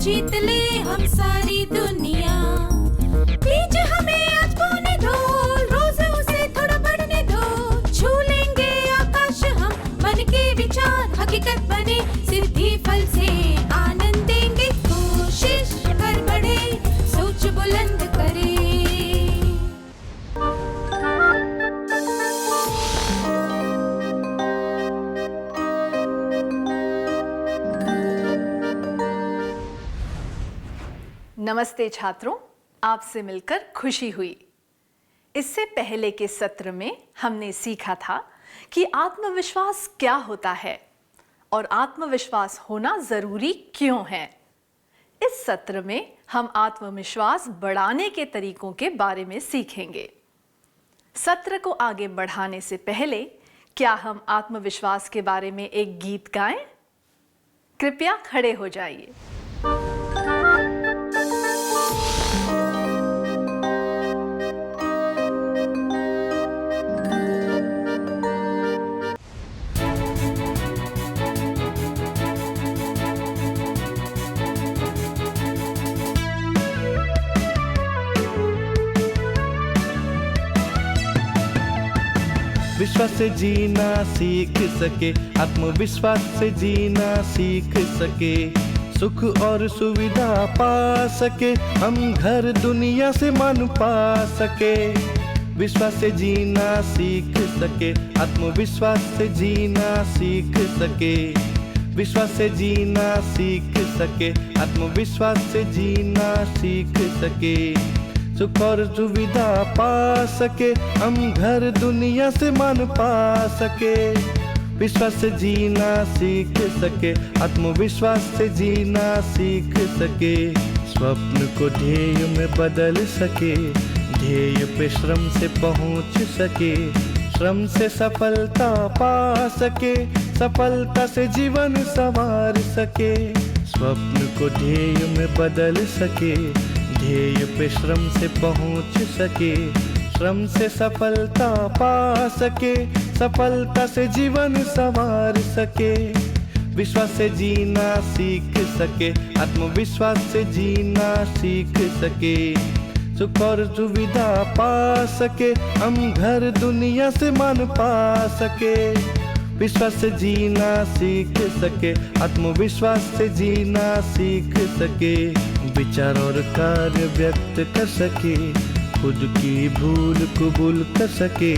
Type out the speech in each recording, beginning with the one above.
जीत ले हम सारी दुनिया। बीच हमें आज बोने दो, रोज उसे थोड़ा बढ़ने दो। छू लेंगे आकाश हम, मन के विचार हकीकत बने। सिद्धि फल से आनंद देंगे, कोशिश कर बढ़े, सोच बुलंद करे। नमस्ते छात्रों, आपसे मिलकर खुशी हुई। इससे पहले के सत्र में हमने सीखा था कि आत्मविश्वास क्या होता है और आत्मविश्वास होना जरूरी क्यों है। इस सत्र में हम आत्मविश्वास बढ़ाने के तरीकों के बारे में सीखेंगे। सत्र को आगे बढ़ाने से पहले क्या हम आत्मविश्वास के बारे में एक गीत गाएं? कृपया खड़े हो जाइए। विश्वास से जीना सीख सके, आत्मविश्वास से जीना सीख सके, सुख और सुविधा पा सके, हम घर दुनिया से मान पा सके। विश्वास से जीना सीख सके, आत्मविश्वास से जीना सीख सके, विश्वास से जीना सीख सके, आत्मविश्वास से जीना सीख सके, सुख और सुविधा पा सके, हम घर दुनिया से मान पा सके। विश्वास से जीना सीख सके, आत्मविश्वास से जीना सीख सके, स्वप्न को ध्येय में बदल सके, ध्येय पे श्रम से पहुंच सके, श्रम से सफलता पा सके, सफलता से जीवन संवार सके। स्वप्न को ध्येय में बदल सके, ध्येय पे श्रम से पहुंच सके, श्रम से सफलता पा सके, सफलता से जीवन संवार सके। विश्वास से जीना सीख सके, आत्मविश्वास से जीना सीख सके, सुख और सुविधा पा सके, हम घर दुनिया से मान पा सके। विश्वास से जीना सीख सके, आत्मविश्वास से जीना सीख सके, विचार और कार्य व्यक्त कर सके, खुद की भूल कबूल कर सके,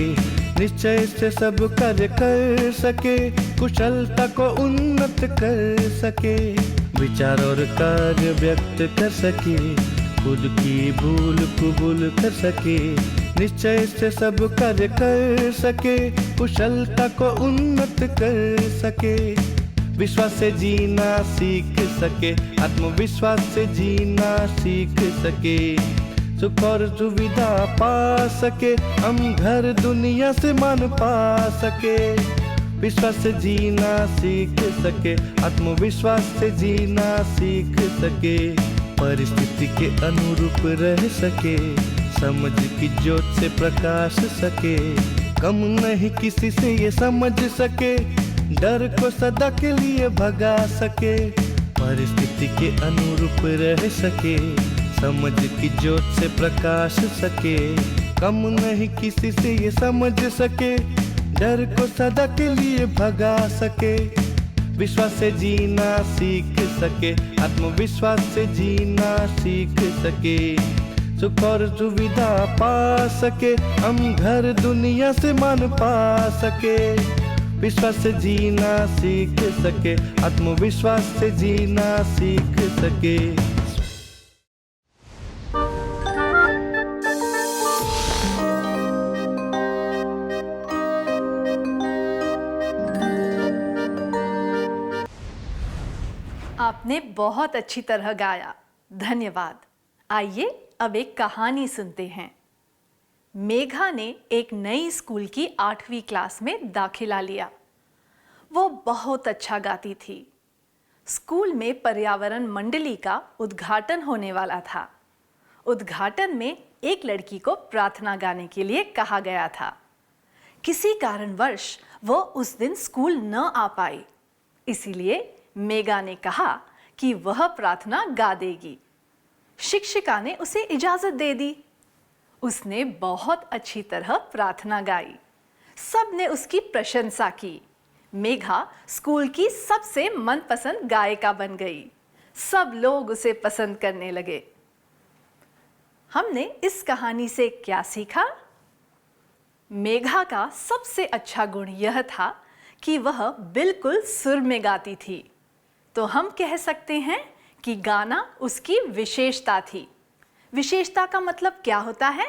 निश्चय से सब कार्य कर सके, कुशलता को उन्नत कर सके। विचार और कार्य व्यक्त कर सके, खुद की भूल कबूल कर सके, निश्चय से सब कार्य कर सके, कुशलता को उन्नत कर सके। विश्वास से जीना सीख सके, आत्मविश्वास से जीना सीख सके, सुख और सुविधा पा सके, हम घर दुनिया से मान पा सके। विश्वास से जीना सीख सके, आत्मविश्वास से जीना सीख सके, परिस्थिति के अनुरूप रह सके, समझ की ज्योत से प्रकाश सके, कम नहीं किसी से ये समझ सके, डर को सदा के लिए भगा सके। परिस्थिति के अनुरूप रह सके, समझ की ज्योत से प्रकाश सके, कम नहीं किसी से ये समझ सके, डर को सदा के लिए भगा सके। विश्वास से जीना सीख सके, आत्मविश्वास से जीना सीख सके, सुख और सुविधा पा सके, हम घर दुनिया से मान पा सके। विश्वास से जीना सीख सके, आत्मविश्वास से जीना सीख सके। आपने बहुत अच्छी तरह गाया, धन्यवाद। आइए अब एक कहानी सुनते हैं। मेघा ने एक नई स्कूल की 8वीं क्लास में दाखिला लिया। वो बहुत अच्छा गाती थी। स्कूल में पर्यावरण मंडली का उद्घाटन होने वाला था। उद्घाटन में एक लड़की को प्रार्थना गाने के लिए कहा गया था। किसी कारणवश वो उस दिन स्कूल न आ पाई। इसीलिए मेघा ने कहा कि वह प्रार्थना गा देगी। शिक्षिका ने उसे इजाजत दे दी। उसने बहुत अच्छी तरह प्रार्थना गाई। सब ने उसकी प्रशंसा की। मेघा स्कूल की सबसे मनपसंद गायिका बन गई। सब लोग उसे पसंद करने लगे। हमने इस कहानी से क्या सीखा? मेघा का सबसे अच्छा गुण यह था कि वह बिल्कुल सुर में गाती थी। तो हम कह सकते हैं कि गाना उसकी विशेषता थी। विशेषता का मतलब क्या होता है?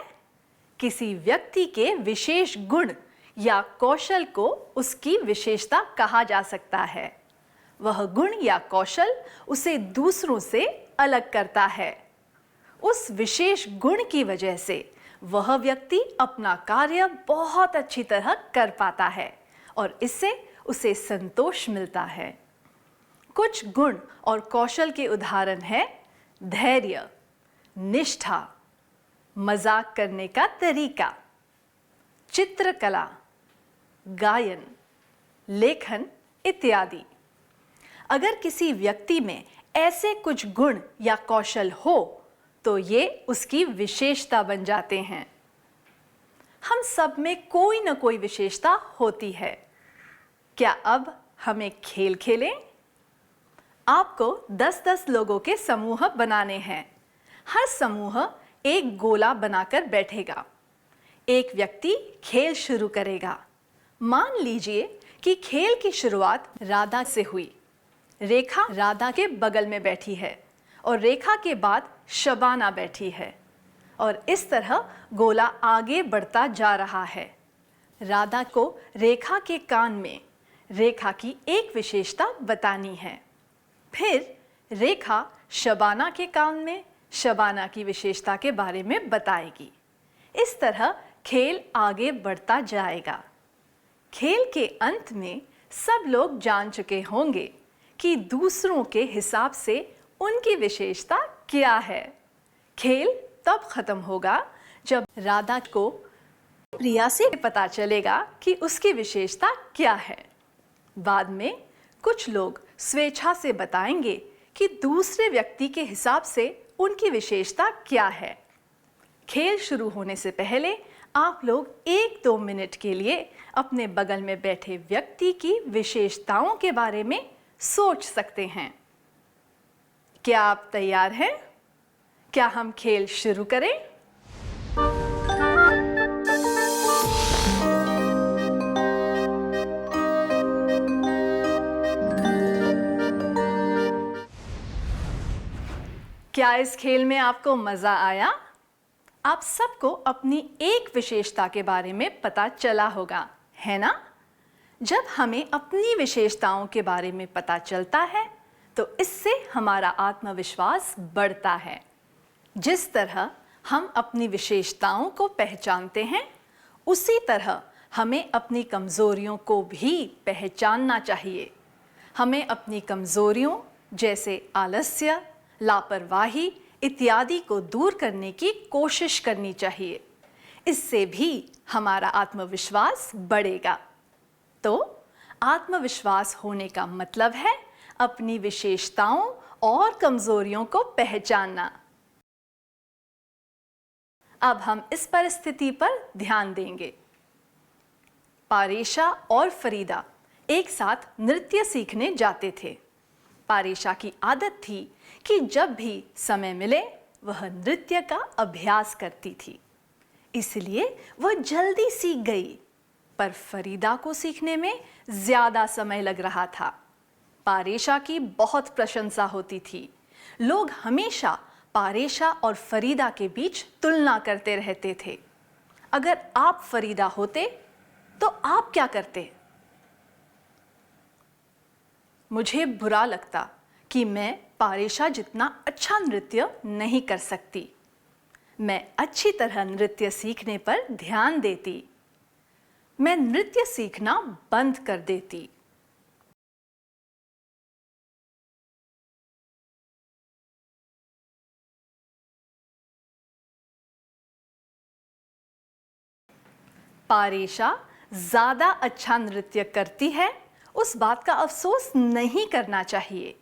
किसी व्यक्ति के विशेष गुण या कौशल को उसकी विशेषता कहा जा सकता है। वह गुण या कौशल उसे दूसरों से अलग करता है। उस विशेष गुण की वजह से वह व्यक्ति अपना कार्य बहुत अच्छी तरह कर पाता है और इससे उसे संतोष मिलता है। कुछ गुण और कौशल के उदाहरण है धैर्य, निष्ठा, मजाक करने का तरीका, चित्रकला, गायन, लेखन इत्यादि। अगर किसी व्यक्ति में ऐसे कुछ गुण या कौशल हो तो ये उसकी विशेषता बन जाते हैं। हम सब में कोई न कोई विशेषता होती है। क्या अब हमें खेल खेलें? आपको 10-10 लोगों के समूह बनाने हैं। हर समूह एक गोला बनाकर बैठेगा। एक व्यक्ति खेल शुरू करेगा। मान लीजिए कि खेल की शुरुआत राधा से हुई। रेखा राधा के बगल में बैठी है और रेखा के बाद शबाना बैठी है और इस तरह गोला आगे बढ़ता जा रहा है। राधा को रेखा के कान में रेखा की एक विशेषता बतानी है। फिर रेखा शबाना के कान में शबाना की विशेषता के बारे में बताएगी। इस तरह खेल आगे बढ़ता जाएगा। खेल के अंत में सब लोग जान चुके होंगे कि दूसरों के हिसाब से उनकी विशेषता क्या है। खेल तब खत्म होगा जब राधा को प्रिया से पता चलेगा कि उसकी विशेषता क्या है। बाद में कुछ लोग स्वेच्छा से बताएंगे कि दूसरे व्यक्ति के हिसाब से उनकी विशेषता क्या है। खेल शुरू होने से पहले आप लोग 1-2 मिनट के लिए अपने बगल में बैठे व्यक्ति की विशेषताओं के बारे में सोच सकते हैं। क्या आप तैयार हैं? क्या हम खेल शुरू करें? क्या इस खेल में आपको मजा आया? आप सबको अपनी एक विशेषता के बारे में पता चला होगा, है ना? जब हमें अपनी विशेषताओं के बारे में पता चलता है तो इससे हमारा आत्मविश्वास बढ़ता है। जिस तरह हम अपनी विशेषताओं को पहचानते हैं, उसी तरह हमें अपनी कमजोरियों को भी पहचानना चाहिए। हमें अपनी कमजोरियों जैसे आलस्य, लापरवाही इत्यादि को दूर करने की कोशिश करनी चाहिए। इससे भी हमारा आत्मविश्वास बढ़ेगा। तो आत्मविश्वास होने का मतलब है अपनी विशेषताओं और कमजोरियों को पहचानना। अब हम इस परिस्थिति पर ध्यान देंगे। पारेशा और फरीदा एक साथ नृत्य सीखने जाते थे। पारेशा की आदत थी कि जब भी समय मिले वह नृत्य का अभ्यास करती थी, इसलिए वह जल्दी सीख गई। पर फरीदा को सीखने में ज्यादा समय लग रहा था। पारेशा की बहुत प्रशंसा होती थी। लोग हमेशा पारेशा और फरीदा के बीच तुलना करते रहते थे। अगर आप फरीदा होते तो आप क्या करते? मुझे बुरा लगता कि मैं पारेशा जितना अच्छा नृत्य नहीं कर सकती। मैं अच्छी तरह नृत्य सीखने पर ध्यान देती। मैं नृत्य सीखना बंद कर देती। पारेशा ज्यादा अच्छा नृत्य करती है, उस बात का अफसोस नहीं करना चाहिए।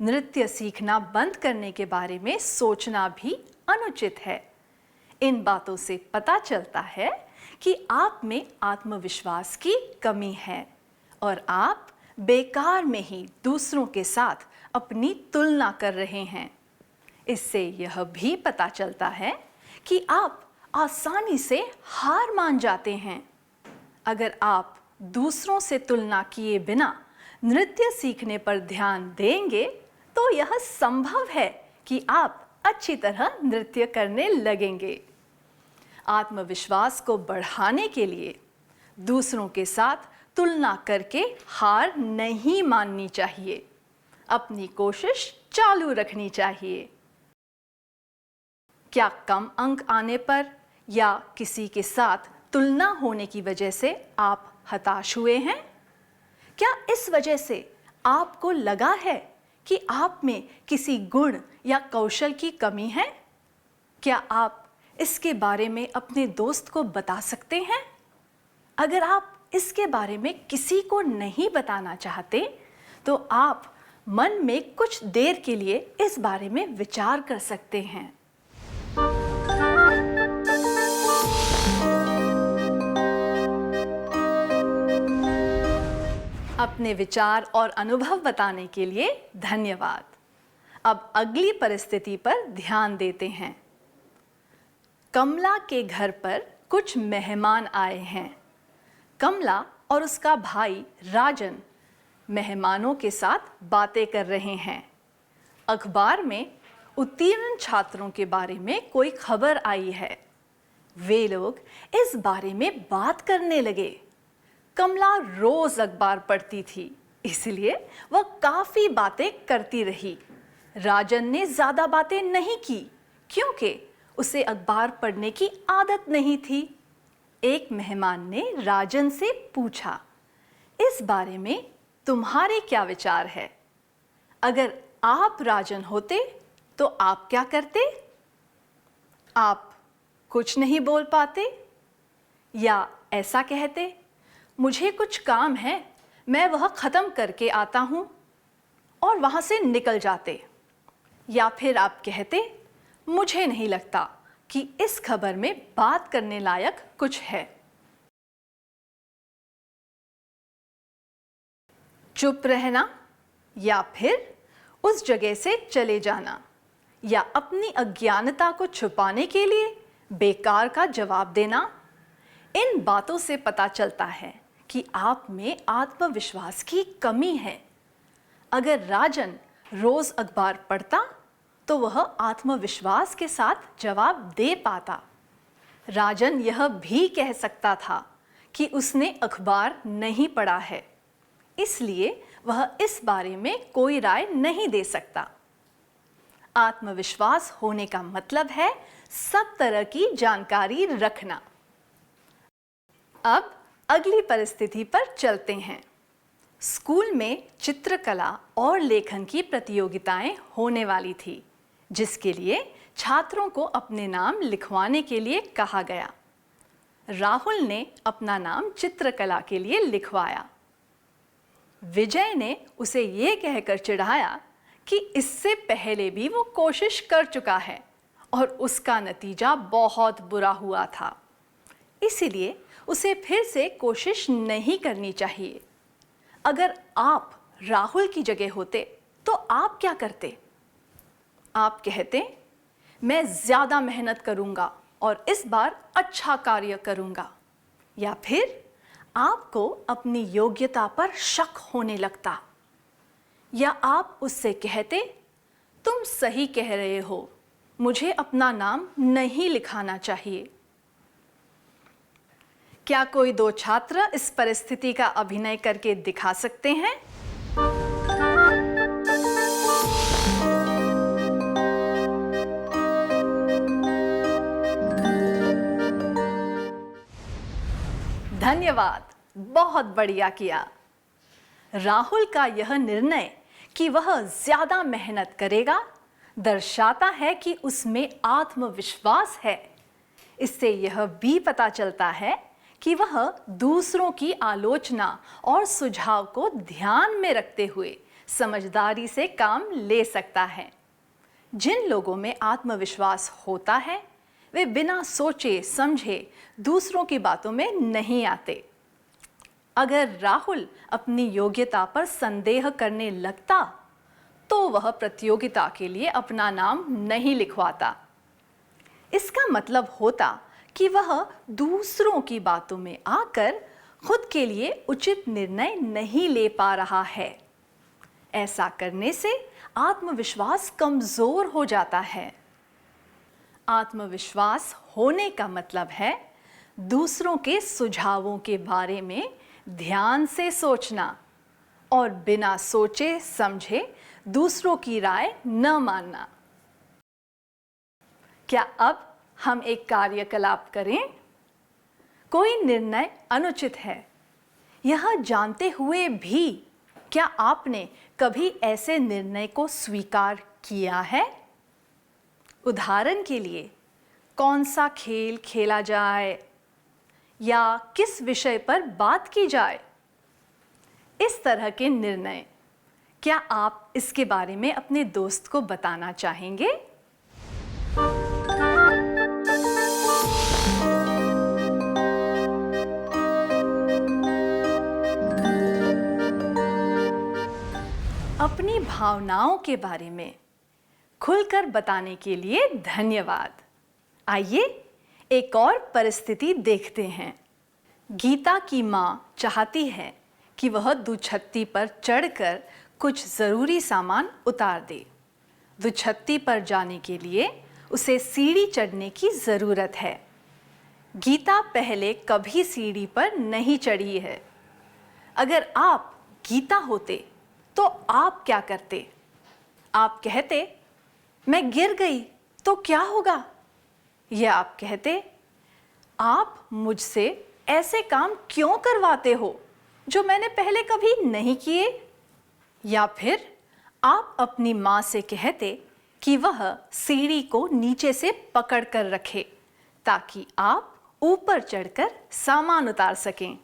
नृत्य सीखना बंद करने के बारे में सोचना भी अनुचित है। इन बातों से पता चलता है कि आप में आत्मविश्वास की कमी है और आप बेकार में ही दूसरों के साथ अपनी तुलना कर रहे हैं। इससे यह भी पता चलता है कि आप आसानी से हार मान जाते हैं। अगर आप दूसरों से तुलना किए बिना नृत्य सीखने पर ध्यान देंगे तो यह संभव है कि आप अच्छी तरह नृत्य करने लगेंगे। आत्मविश्वास को बढ़ाने के लिए दूसरों के साथ तुलना करके हार नहीं माननी चाहिए। अपनी कोशिश चालू रखनी चाहिए। क्या कम अंक आने पर या किसी के साथ तुलना होने की वजह से आप हताश हुए हैं? क्या इस वजह से आपको लगा है कि आप में किसी गुण या कौशल की कमी है? क्या आप इसके बारे में अपने दोस्त को बता सकते हैं? अगर आप इसके बारे में किसी को नहीं बताना चाहते तो आप मन में कुछ देर के लिए इस बारे में विचार कर सकते हैं। अपने विचार और अनुभव बताने के लिए धन्यवाद। अब अगली परिस्थिति पर ध्यान देते हैं। कमला के घर पर कुछ मेहमान आए हैं। कमला और उसका भाई राजन मेहमानों के साथ बातें कर रहे हैं। अखबार में उत्तीर्ण छात्रों के बारे में कोई खबर आई है। वे लोग इस बारे में बात करने लगे। कमला रोज अखबार पढ़ती थी, इसलिए वह काफी बातें करती रही। राजन ने ज्यादा बातें नहीं की क्योंकि उसे अखबार पढ़ने की आदत नहीं थी। एक मेहमान ने राजन से पूछा, इस बारे में तुम्हारे क्या विचार है? अगर आप राजन होते तो आप क्या करते? आप कुछ नहीं बोल पाते या ऐसा कहते, मुझे कुछ काम है, मैं वह खत्म करके आता हूं, और वहां से निकल जाते। या फिर आप कहते, मुझे नहीं लगता कि इस खबर में बात करने लायक कुछ है। चुप रहना या फिर उस जगह से चले जाना या अपनी अज्ञानता को छुपाने के लिए बेकार का जवाब देना, इन बातों से पता चलता है कि आप में आत्मविश्वास की कमी है। अगर राजन रोज अखबार पढ़ता तो वह आत्मविश्वास के साथ जवाब दे पाता। राजन यह भी कह सकता था कि उसने अखबार नहीं पढ़ा है, इसलिए वह इस बारे में कोई राय नहीं दे सकता। आत्मविश्वास होने का मतलब है सब तरह की जानकारी रखना। अब अगली परिस्थिति पर चलते हैं। स्कूल में चित्रकला और लेखन की प्रतियोगिताएं होने वाली थी, जिसके लिए छात्रों को अपने नाम लिखवाने के लिए कहा गया। राहुल ने अपना नाम चित्रकला के लिए लिखवाया। विजय ने उसे ये कहकर चिढ़ाया कि इससे पहले भी वो कोशिश कर चुका है और उसका नतीजा बहुत बुरा हुआ था, इसीलिए उसे फिर से कोशिश नहीं करनी चाहिए। अगर आप राहुल की जगह होते तो आप क्या करते? आप कहते, मैं ज़्यादा मेहनत करूँगा और इस बार अच्छा कार्य करूँगा। या फिर आपको अपनी योग्यता पर शक होने लगता। या आप उससे कहते, तुम सही कह रहे हो, मुझे अपना नाम नहीं लिखाना चाहिए। क्या कोई दो छात्र इस परिस्थिति का अभिनय करके दिखा सकते हैं? धन्यवाद, बहुत बढ़िया किया। राहुल का यह निर्णय कि वह ज्यादा मेहनत करेगा दर्शाता है कि उसमें आत्मविश्वास है। इससे यह भी पता चलता है कि वह दूसरों की आलोचना और सुझाव को ध्यान में रखते हुए समझदारी से काम ले सकता है। जिन लोगों में आत्मविश्वास होता है वे बिना सोचे समझे दूसरों की बातों में नहीं आते। अगर राहुल अपनी योग्यता पर संदेह करने लगता तो वह प्रतियोगिता के लिए अपना नाम नहीं लिखवाता। इसका मतलब होता कि वह दूसरों की बातों में आकर खुद के लिए उचित निर्णय नहीं ले पा रहा है। ऐसा करने से आत्मविश्वास कमजोर हो जाता है। आत्मविश्वास होने का मतलब है दूसरों के सुझावों के बारे में ध्यान से सोचना और बिना सोचे समझे दूसरों की राय न मानना। क्या अब हम एक कार्यकलाप करें? कोई निर्णय अनुचित है, यह जानते हुए भी क्या आपने कभी ऐसे निर्णय को स्वीकार किया है? उदाहरण के लिए, कौन सा खेल खेला जाए या किस विषय पर बात की जाए? इस तरह के निर्णय, क्या आप इसके बारे में अपने दोस्त को बताना चाहेंगे? अपनी भावनाओं के बारे में खुलकर बताने के लिए धन्यवाद। आइए एक और परिस्थिति देखते हैं। गीता की माँ चाहती है कि वह दुछत्ती पर चढ़कर कुछ ज़रूरी सामान उतार दे। दुछत्ती पर जाने के लिए उसे सीढ़ी चढ़ने की ज़रूरत है। गीता पहले कभी सीढ़ी पर नहीं चढ़ी है। अगर आप गीता होते तो आप क्या करते? आप कहते, मैं गिर गई तो क्या होगा? या आप कहते, आप मुझसे ऐसे काम क्यों करवाते हो जो मैंने पहले कभी नहीं किए? या फिर आप अपनी माँ से कहते कि वह सीढ़ी को नीचे से पकड़ कर रखे ताकि आप ऊपर चढ़कर सामान उतार सकें।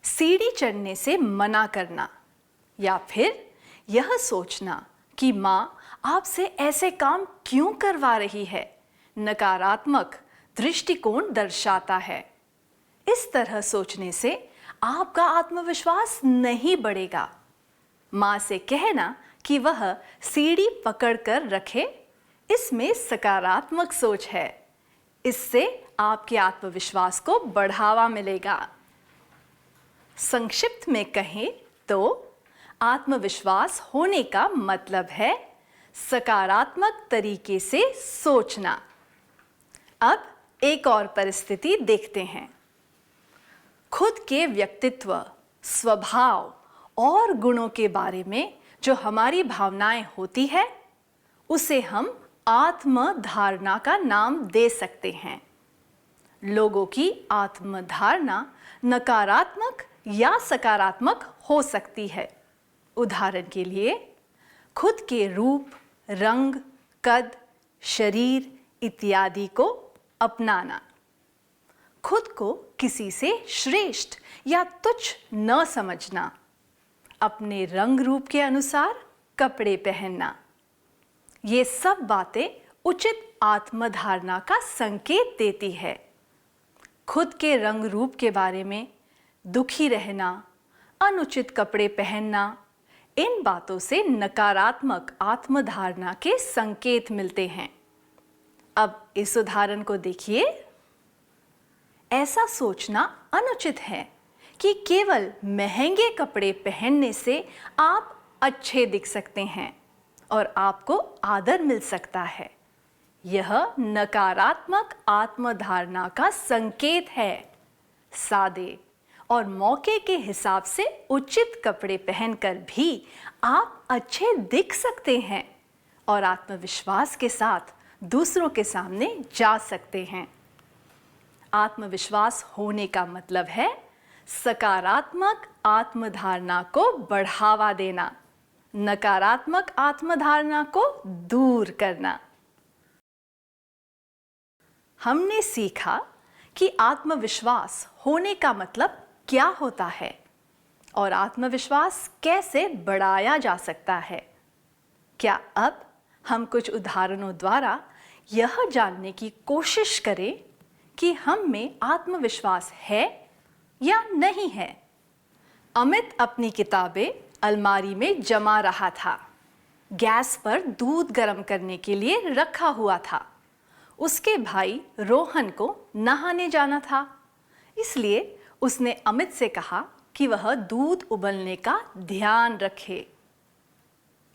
सीढ़ी चढ़ने से मना करना या फिर यह सोचना कि माँ आपसे ऐसे काम क्यों करवा रही है, नकारात्मक दृष्टिकोण दर्शाता है। इस तरह सोचने से आपका आत्मविश्वास नहीं बढ़ेगा। माँ से कहना कि वह सीढ़ी पकड़कर रखे, इसमें सकारात्मक सोच है। इससे आपके आत्मविश्वास को बढ़ावा मिलेगा। संक्षिप्त में कहें तो आत्मविश्वास होने का मतलब है सकारात्मक तरीके से सोचना। अब एक और परिस्थिति देखते हैं। खुद के व्यक्तित्व, स्वभाव और गुणों के बारे में जो हमारी भावनाएं होती है, उसे हम आत्मधारणा का नाम दे सकते हैं। लोगों की आत्मधारणा नकारात्मक या सकारात्मक हो सकती है। उदाहरण के लिए, खुद के रूप, रंग, कद, शरीर इत्यादि को अपनाना, खुद को किसी से श्रेष्ठ या तुच्छ न समझना, अपने रंग रूप के अनुसार कपड़े पहनना, ये सब बातें उचित आत्मधारणा का संकेत देती है। खुद के रंग रूप के बारे में दुखी रहना, अनुचित कपड़े पहनना, इन बातों से नकारात्मक आत्मधारणा के संकेत मिलते हैं। अब इस उदाहरण को देखिए। ऐसा सोचना अनुचित है कि केवल महंगे कपड़े पहनने से आप अच्छे दिख सकते हैं और आपको आदर मिल सकता है। यह नकारात्मक आत्मधारणा का संकेत है। सादे और मौके के हिसाब से उचित कपड़े पहनकर भी आप अच्छे दिख सकते हैं और आत्मविश्वास के साथ दूसरों के सामने जा सकते हैं। आत्मविश्वास होने का मतलब है सकारात्मक आत्मधारणा को बढ़ावा देना, नकारात्मक आत्मधारणा को दूर करना। हमने सीखा कि आत्मविश्वास होने का मतलब क्या होता है और आत्मविश्वास कैसे बढ़ाया जा सकता है। क्या अब हम कुछ उदाहरणों द्वारा यह जानने की कोशिश करें कि हम में आत्मविश्वास है या नहीं है। अमित अपनी किताबें अलमारी में जमा रहा था। गैस पर दूध गर्म करने के लिए रखा हुआ था। उसके भाई रोहन को नहाने जाना था, इसलिए उसने अमित से कहा कि वह दूध उबलने का ध्यान रखे।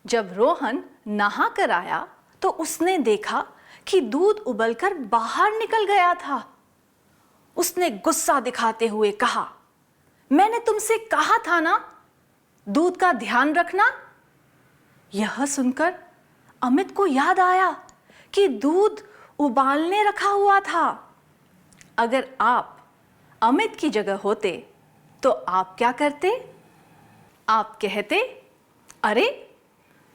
जब रोहन नहा कर आया तो उसने देखा कि दूध उबलकर बाहर निकल गया था। उसने गुस्सा दिखाते हुए कहा, मैंने तुमसे कहा था ना, दूध का ध्यान रखना। यह सुनकर अमित को याद आया कि दूध उबालने रखा हुआ था। अगर आप अमित की जगह होते तो आप क्या करते? आप कहते, अरे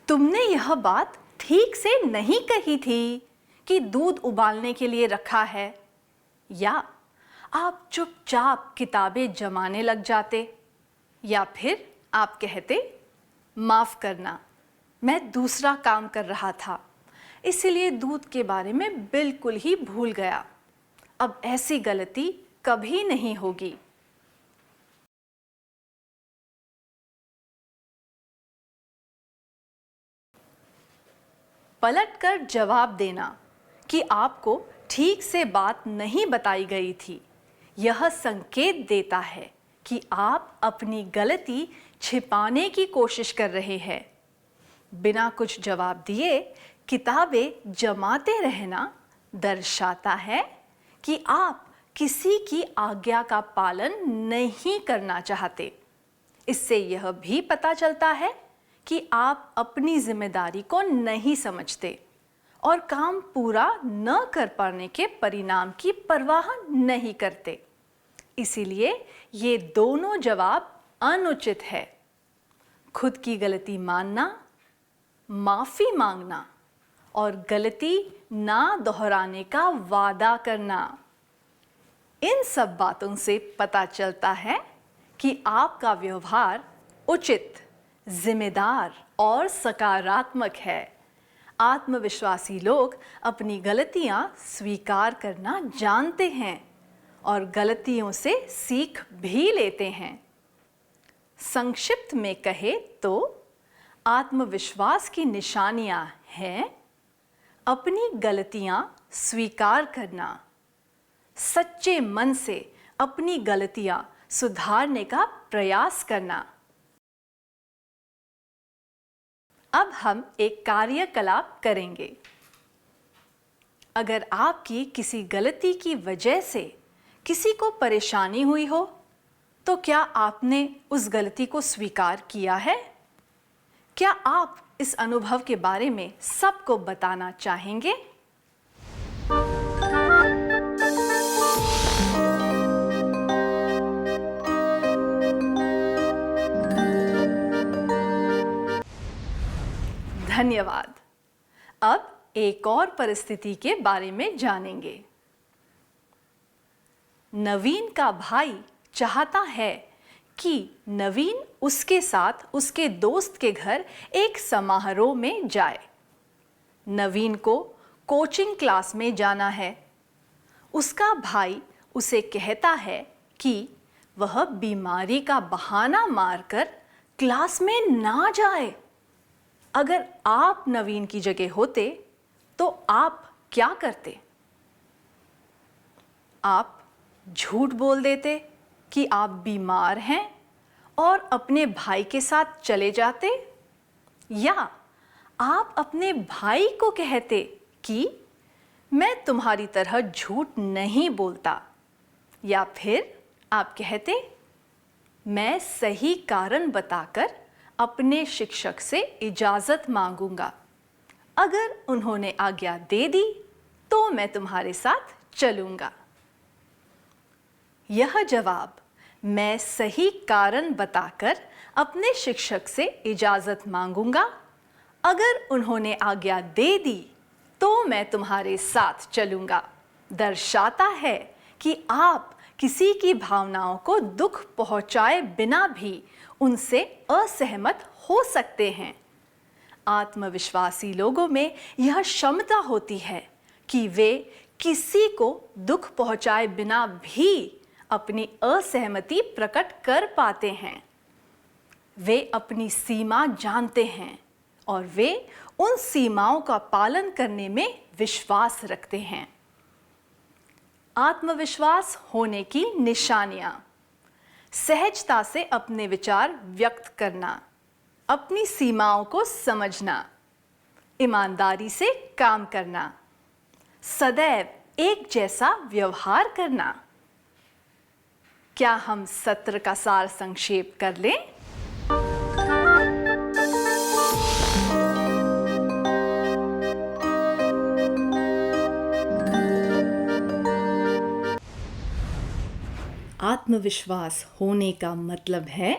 तुमने यह बात ठीक से नहीं कही थी कि दूध उबालने के लिए रखा है। या आप चुपचाप किताबें जमाने लग जाते। या फिर आप कहते, माफ करना, मैं दूसरा काम कर रहा था, इसीलिए दूध के बारे में बिल्कुल ही भूल गया। अब ऐसी गलती कभी नहीं होगी। पलटकर जवाब देना कि आपको ठीक से बात नहीं बताई गई थी, यह संकेत देता है कि आप अपनी गलती छिपाने की कोशिश कर रहे हैं। बिना कुछ जवाब दिए किताबें जमाते रहना दर्शाता है कि आप किसी की आज्ञा का पालन नहीं करना चाहते। इससे यह भी पता चलता है कि आप अपनी जिम्मेदारी को नहीं समझते और काम पूरा न कर पाने के परिणाम की परवाह नहीं करते। इसीलिए ये दोनों जवाब अनुचित है। खुद की गलती मानना, माफी मांगना और गलती ना दोहराने का वादा करना। इन सब बातों से पता चलता है कि आपका व्यवहार उचित, जिम्मेदार और सकारात्मक है। आत्मविश्वासी लोग अपनी गलतियां स्वीकार करना जानते हैं और गलतियों से सीख भी लेते हैं। संक्षिप्त में कहे तो आत्मविश्वास की निशानियां हैं अपनी गलतियां स्वीकार करना, सच्चे मन से अपनी गलतियां सुधारने का प्रयास करना। अब हम एक कार्यकलाप करेंगे। अगर आपकी किसी गलती की वजह से किसी को परेशानी हुई हो, तो क्या आपने उस गलती को स्वीकार किया है? क्या आप इस अनुभव के बारे में सबको बताना चाहेंगे? धन्यवाद। अब एक और परिस्थिति के बारे में जानेंगे। नवीन का भाई चाहता है कि नवीन उसके साथ उसके दोस्त के घर एक समारोह में जाए। नवीन को कोचिंग क्लास में जाना है। उसका भाई उसे कहता है कि वह बीमारी का बहाना मारकर क्लास में ना जाए। अगर आप नवीन की जगह होते तो आप क्या करते? आप झूठ बोल देते कि आप बीमार हैं और अपने भाई के साथ चले जाते, या आप अपने भाई को कहते कि मैं तुम्हारी तरह झूठ नहीं बोलता, या फिर आप कहते मैं सही कारण बताकर अपने शिक्षक से इजाज़त मांगूंगा। अगर उन्होंने आज्ञा दे दी तो मैं तुम्हारे साथ चलूंगा। यह जवाब मैं सही कारण बताकर अपने शिक्षक से इजाज़त मांगूंगा, अगर उन्होंने आज्ञा दे दी तो मैं तुम्हारे साथ चलूंगा दर्शाता है कि आप किसी की भावनाओं को दुख पहुंचाए बिना भी उनसे असहमत हो सकते हैं। आत्मविश्वासी लोगों में यह क्षमता होती है कि वे किसी को दुख पहुंचाए बिना भी अपनी असहमति प्रकट कर पाते हैं। वे अपनी सीमा जानते हैं और वे उन सीमाओं का पालन करने में विश्वास रखते हैं। आत्मविश्वास होने की निशानियां: सहजता से अपने विचार व्यक्त करना, अपनी सीमाओं को समझना, ईमानदारी से काम करना, सदैव एक जैसा व्यवहार करना। क्या हम सत्र का सार संक्षेप कर लें? आत्मविश्वास होने का मतलब है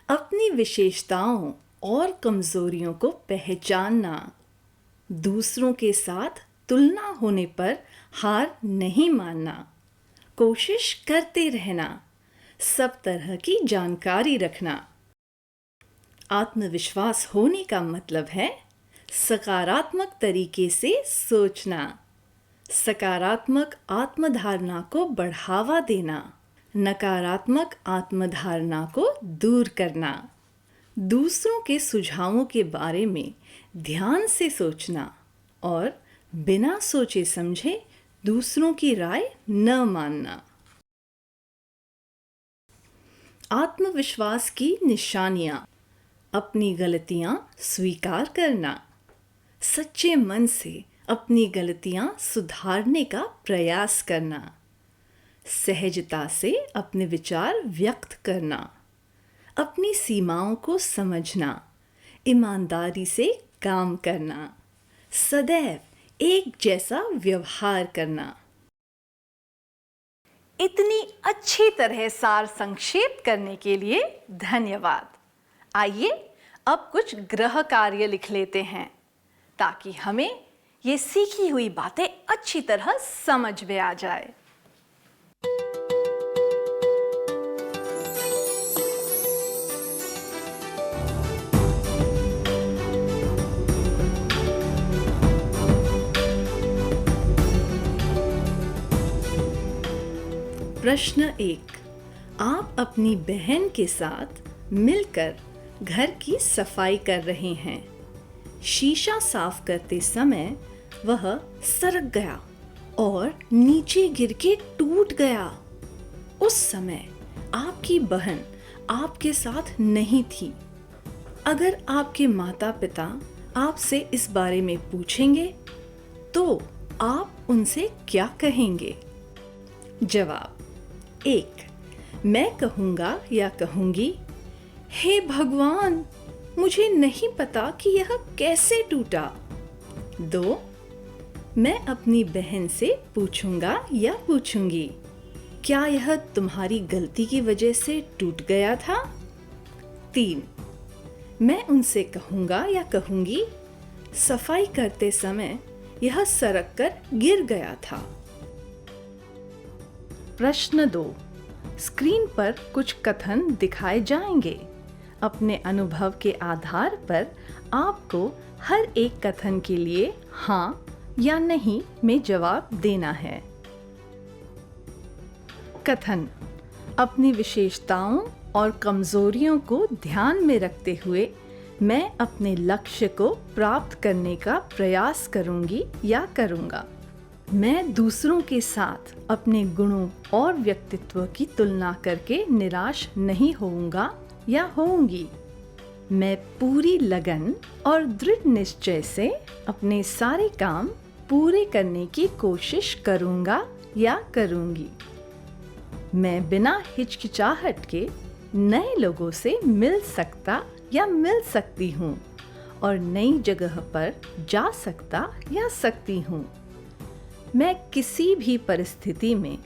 अपनी विशेषताओं और कमजोरियों को पहचानना, दूसरों के साथ तुलना होने पर हार नहीं मानना, कोशिश करते रहना, सब तरह की जानकारी रखना। आत्मविश्वास होने का मतलब है सकारात्मक तरीके से सोचना, सकारात्मक आत्मधारणा को बढ़ावा देना, नकारात्मक आत्मधारणा को दूर करना, दूसरों के सुझावों के बारे में ध्यान से सोचना और बिना सोचे समझे दूसरों की राय न मानना। आत्मविश्वास की निशानियां: अपनी गलतियां स्वीकार करना, सच्चे मन से अपनी गलतियां सुधारने का प्रयास करना, सहजता से अपने विचार व्यक्त करना, अपनी सीमाओं को समझना, ईमानदारी से काम करना, सदैव एक जैसा व्यवहार करना। इतनी अच्छी तरह सार संक्षेप करने के लिए धन्यवाद। आइए अब कुछ गृह कार्य लिख लेते हैं ताकि हमें ये सीखी हुई बातें अच्छी तरह समझ में आ जाए। प्रश्न 1। आप अपनी बहन के साथ मिलकर घर की सफाई कर रहे हैं। शीशा साफ करते समय वह सरक गया और नीचे गिर के टूट गया। उस समय आपकी बहन आपके साथ नहीं थी। अगर आपके माता पिता आपसे इस बारे में पूछेंगे तो आप उनसे क्या कहेंगे? जवाब: 1. मैं कहूँगा या कहूँगी, हे भगवान, मुझे नहीं पता कि यह कैसे टूटा। 2. मैं अपनी बहन से पूछूंगा या पूछूंगी, क्या यह तुम्हारी गलती की वजह से टूट गया था? 3. मैं उनसे कहूँगा या कहूँगी, सफाई करते समय यह सरक कर गिर गया था। प्रश्न 2। स्क्रीन पर कुछ कथन दिखाए जाएंगे। अपने अनुभव के आधार पर आपको हर एक कथन के लिए हाँ या नहीं में जवाब देना है। कथन: अपनी विशेषताओं और कमजोरियों को ध्यान में रखते हुए मैं अपने लक्ष्य को प्राप्त करने का प्रयास करूंगी या करूंगा। मैं दूसरों के साथ अपने गुणों और व्यक्तित्व की तुलना करके निराश नहीं होऊंगा या होऊंगी। मैं पूरी लगन और दृढ़ निश्चय से अपने सारे काम पूरे करने की कोशिश करूंगा या करूंगी। मैं बिना हिचकिचाहट के नए लोगों से मिल सकता या मिल सकती हूँ और नई जगह पर जा सकता या सकती हूँ। मैं किसी भी परिस्थिति में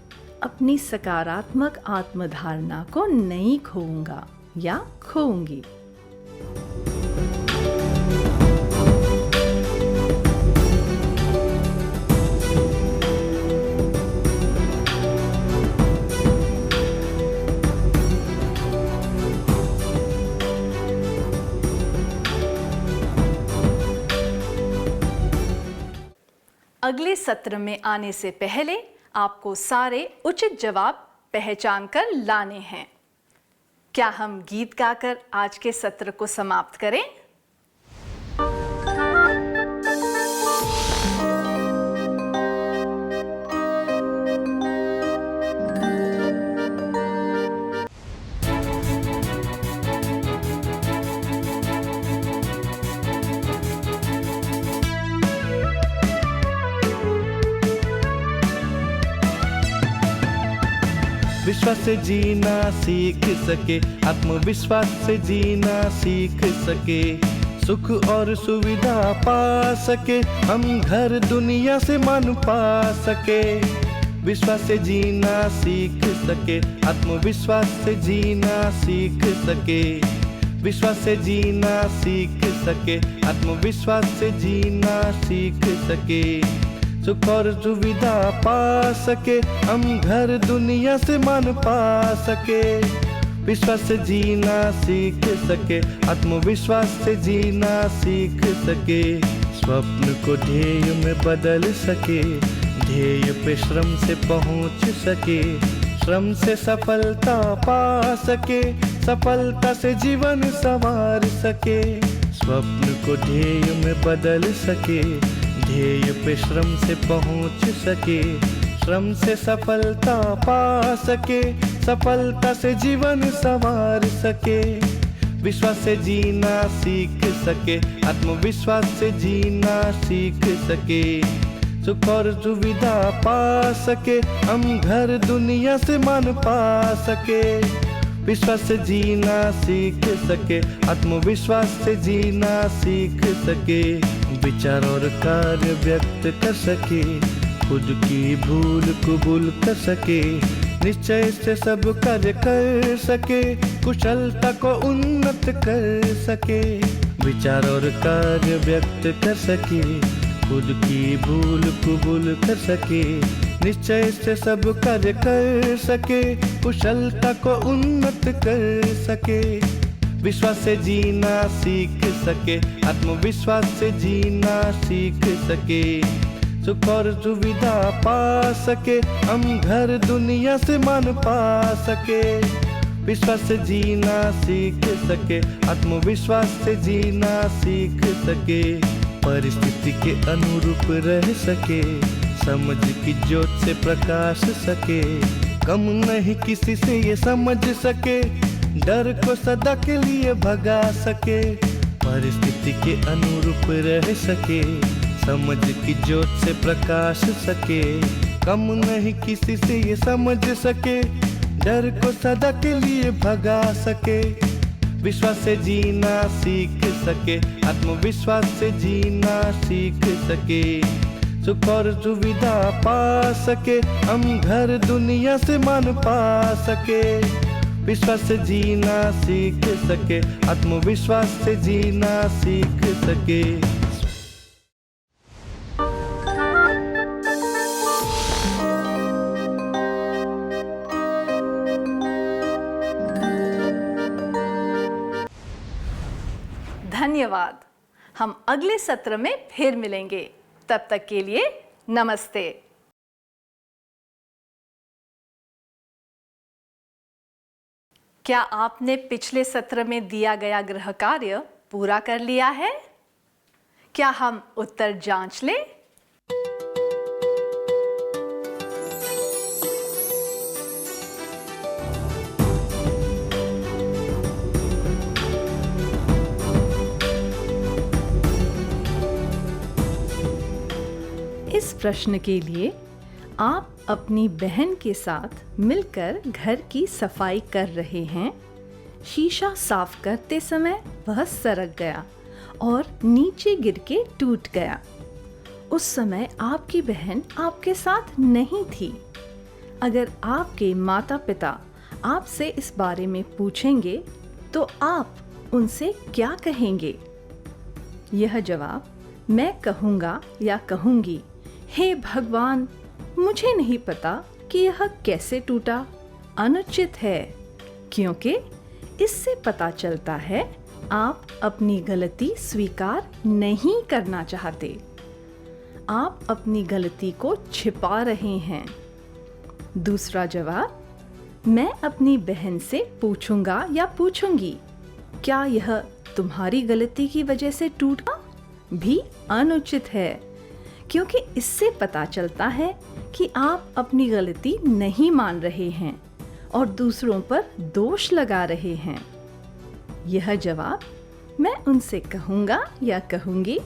अपनी सकारात्मक आत्मधारणा को नहीं खोऊंगा या खोऊंगी। अगले सत्र में आने से पहले आपको सारे उचित जवाब पहचान कर लाने हैं। क्या हम गीत गाकर आज के सत्र को समाप्त करें? विश्वास से जीना सीख सके, आत्मविश्वास से जीना सीख सके, सुख और सुविधा पा सके, हम घर दुनिया से मान पा सके। विश्वास से जीना सीख सके, आत्मविश्वास से जीना सीख सके, विश्वास से जीना सीख सके, आत्मविश्वास से जीना सीख सके, सुख और सुविधा पा सके, हम घर दुनिया से मान पा सके। विश्वास से जीना सीख सके, आत्मविश्वास से जीना सीख सके, स्वप्न को ध्येय में बदल सके, ध्येय पे श्रम से पहुंच सके, श्रम से सफलता पा सके, सफलता से जीवन संवार सके। स्वप्न को ध्येय में बदल सके, ध्येय पे श्रम से पहुंच सके, श्रम से सफलता पा सके, सफलता से जीवन संवार सके। विश्वास से जीना सीख सके, आत्मविश्वास से जीना सीख सके, सुख और सुविधा पा सके, हम घर दुनिया से मान पा सके। विश्वास से जीना सीख सके, आत्मविश्वास से जीना सीख सके, विचार और कार्य व्यक्त कर सके, खुद की भूल कबूल कर सके, निश्चय से सब कार्य कर सके, कुशलता को उन्नत कर सके। विचार और कार्य व्यक्त कर सके, खुद की भूल कबूल कर सके, निश्चय से सब कार्य कर सके, कुशलता को उन्नत कर सके। विश्वास से जीना सीख सके, आत्मविश्वास से जीना सीख सके, सुख और सुविधा पा सके, हम घर दुनिया से मान पा सके। विश्वास से जीना सीख सके, आत्मविश्वास से जीना सीख सके, परिस्थिति के अनुरूप रह सके, समझ की ज्योत से प्रकाश सके, कम नहीं किसी से ये समझ सके, डर को सदा के लिए भगा सके। परिस्थिति के अनुरूप रह सके, समझ की ज्योत से प्रकाश सके, कम नहीं किसी से ये समझ सके, डर को सदा के लिए भगा सके। विश्वास से जीना सीख सके, आत्मविश्वास से जीना सीख सके, सुख और सुविधा पा सके, हम घर दुनिया से मान पा सके। विश्वास से जीना सीख सके, आत्मविश्वास से जीना सीख सके। धन्यवाद। हम अगले सत्र में फिर मिलेंगे। तब तक के लिए नमस्ते। क्या आपने पिछले सत्र में दिया गया गृह कार्य पूरा कर लिया है? क्या हम उत्तर जांच लें? इस प्रश्न के लिए आप अपनी बहन के साथ मिलकर घर की सफाई कर रहे हैं। शीशा साफ करते समय वह सरक गया और नीचे गिर के टूट गया। उस समय आपकी बहन आपके साथ नहीं थी। अगर आपके माता पिता आपसे इस बारे में पूछेंगे तो आप उनसे क्या कहेंगे? यह जवाब मैं कहूँगा या कहूँगी, हे भगवान, मुझे नहीं पता कि यह कैसे टूटा, अनुचित है, क्योंकि इससे पता चलता है आप अपनी गलती स्वीकार नहीं करना चाहते। आप अपनी गलती को छिपा रहे हैं। दूसरा जवाब, मैं अपनी बहन से पूछूंगा या पूछूंगी, क्या यह तुम्हारी गलती की वजह से टूटा? भी अनुचित है, क्योंकि इससे पता चलता है कि आप अपनी गलती नहीं मान रहे हैं और दूसरों पर दोष लगा रहे हैं। यह जवाब, मैं उनसे कहूंगा या कहूंगी,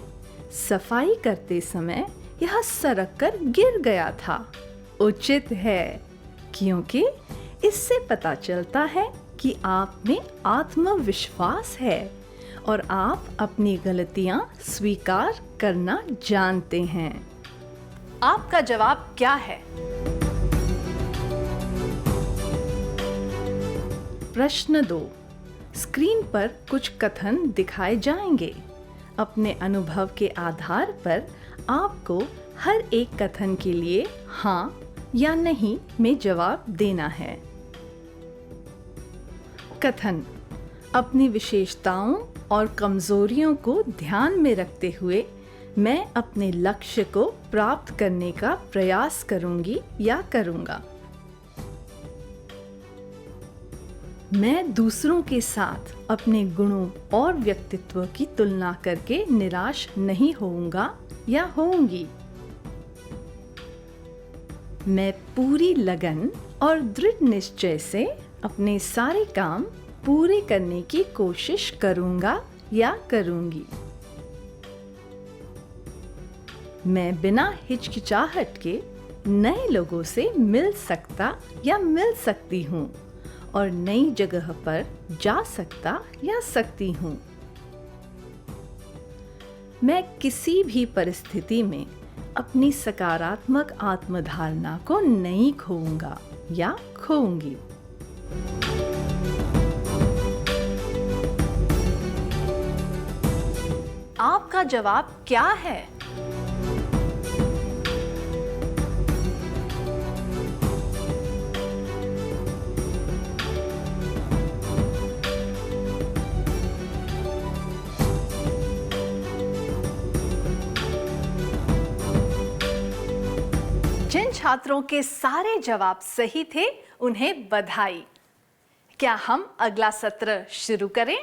सफाई करते समय यह सरक कर गिर गया था, उचित है, क्योंकि इससे पता चलता है कि आप में आत्मविश्वास है और आप अपनी गलतियां स्वीकार करना जानते हैं। आपका जवाब क्या है? प्रश्न 2, स्क्रीन पर कुछ कथन दिखाए जाएंगे। अपने अनुभव के आधार पर आपको हर एक कथन के लिए हाँ या नहीं में जवाब देना है। कथन, अपनी विशेषताओं और कमजोरियों को ध्यान में रखते हुए मैं अपने लक्ष्य को प्राप्त करने का प्रयास करूंगी या करूंगा। मैं दूसरों के साथ अपने गुणों और व्यक्तित्व की तुलना करके निराश नहीं होऊंगा या होऊंगी। मैं पूरी लगन और दृढ़ निश्चय से अपने सारे काम पूरे करने की कोशिश करूंगा या करूंगी। मैं बिना हिचकिचाहट के नए लोगों से मिल सकता या मिल सकती हूँ और नई जगह पर जा सकता या सकती हूँ। मैं किसी भी परिस्थिति में अपनी सकारात्मक आत्मधारणा को नहीं खोऊंगा या खोऊंगी। आपका जवाब क्या है? जिन छात्रों के सारे जवाब सही थे, उन्हें बधाई। क्या हम अगला सत्र शुरू करें?